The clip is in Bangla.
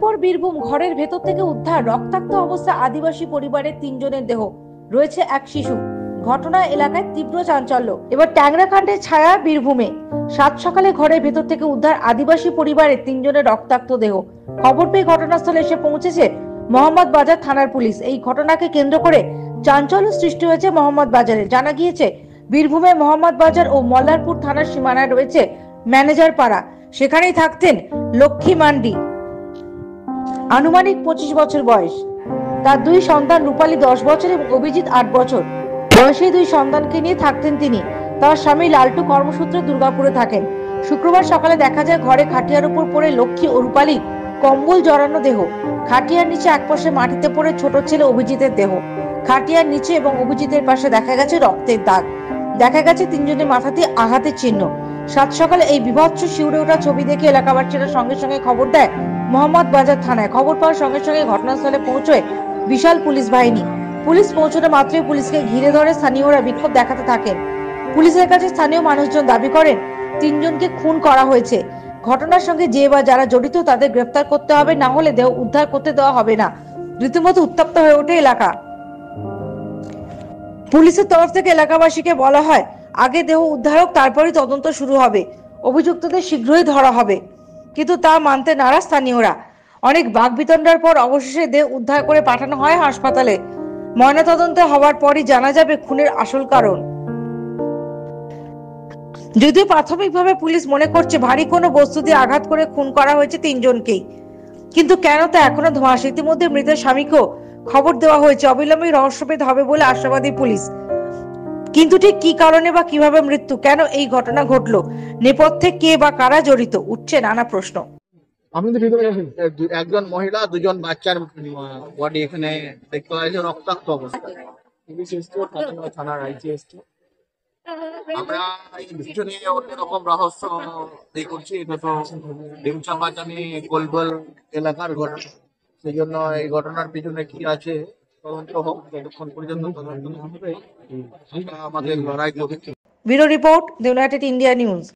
পর বীরভূম, ঘরের ভেতর থেকে উদ্ধার রক্তাক্ত অবস্থা আদিবাসী পরিবারের 3 জনের দেহ, রয়েছে এক শিশু। ঘটনা এলাকায় তীব্র চাঞ্চল্য। এবার ট্যাংরাকাণ্ডের ছায়া বীরভূমে। সাত সকালে ঘরের ভেতর থেকে উদ্ধার আদিবাসী পরিবারের 3 জনের রক্তাক্ত দেহ। খবর পেয়ে ঘটনাস্থলে এসে পৌঁছেছে মোহাম্মদ বাজার থানার পুলিশ। এই ঘটনাকে কেন্দ্র করে চাঞ্চল্য সৃষ্টি হয়েছে মোহাম্মদ বাজারে। জানা গিয়েছে, বীরভূমে মোহাম্মদ বাজার ও মল্লারপুর থানার সীমানায় রয়েছে ম্যানেজার পাড়া। সেখানেই থাকতেন লক্ষ্মী মান্ডি, আনুমানিক 25 বছর বয়স। তার 2 সন্তান, রূপালী 10 বছর এবং অভিজিৎ 8 বছর বয়সী। 2 সন্তানকে নিয়ে থাকতেন তিনি। তার স্বামী লালটু কর্মসূত্রে দুর্গাপুরে থাকেন। শুক্রবার সকালে দেখা যায় ঘরে খাটিয়ার উপর পড়ে লক্ষ্মী ও রূপালী কম্বল জড়ানো দেহ। খাটিয়ার নিচে একপাশে মাটিতে পড়ে ছোট ছেলে অভিজিতের দেহ। খাটিয়ার নিচে এবং অভিজিতের পাশে দেখা গেছে রক্তের দাগ। দেখা গেছে 3 জনের মাথাতে আঘাতের চিহ্ন। সাত সকালে এই বিভৎস শিউরে ওঠা ছবি দেখে এলাকাবাসীরা সঙ্গে সঙ্গে খবর দেয় মোহাম্মদ বাজার থানায়। খবর পাওয়ার সঙ্গে সঙ্গে ঘটনাস্থলে পৌঁছয় বিশাল পুলিশ বাহিনী। পুলিশ পৌঁছানো মাত্রই পুলিশকে ঘিরে ধরে স্থানীয়রা বিক্ষোভ দেখাতে থাকেন। পুলিশের কাছে স্থানীয় মানুষজন দাবি করেন 3 জনকে খুন করা হয়েছে। ঘটনার সঙ্গে যে বা যারা জড়িত তাদের গ্রেফতার করতে হবে, না হলে দেহ উদ্ধার করতে দেওয়া হবে না। রীতিমতো উত্তপ্ত হয়ে ওঠে এলাকা। পুলিশের তরফ থেকে এলাকাবাসীকে বলা হয় আগে দেহ উদ্ধার হোক, তারপরই তদন্ত শুরু হবে। অভিযুক্তদের শীঘ্রই ধরা হবে, কিন্তু তা মানতে নারাজ স্থানীয়রা। অনেক বাকবিতণ্ডার পর অবশেষে দেহ উদ্ধার করে পাঠানো হয় হাসপাতালে। ময়নাতদন্ত হওয়ার পরই জানা যাবে খুনের আসল কারণ। যদিও প্রাথমিকভাবে পুলিশ মনে করছে ভারী কোনো বস্তু দিয়ে আঘাত করে খুন করা হয়েছে 3 জনকেই, কিন্তু কেন তা এখনো ধোঁয়াশ। ইতিমধ্যে মৃতের স্বামীকেও খবর দেওয়া হয়েছে। অবিলম্বে রহস্যভেদ হবে বলে আশাবাদী পুলিশ। কিন্তু ঠিক কি কারণে বা কিভাবে মৃত্যু, কেন এই ঘটনা ঘটলো, নেপথ্যে কে বা কারা জড়িত, উঠছে নানা প্রশ্ন। একজন মহিলা, 2 জন বাচ্চার বডি এখানে দেখতে পাওয়া যাচ্ছে রক্তাক্ত অবস্থায়। থানার আইজিএস আমরা এই বিষয় নিয়ে অন্যরকম রহস্য করছি। এটা তো ডিমচাপাচানি গোলগোল এলাকার ঘটনা, সেই জন্য এই ঘটনার পিছনে কি আছে তদন্ত হোক। যতক্ষণ পর্যন্ত তদন্ত হবে আমরা আমাদের লড়াই করছি। Bureau report, the United India news.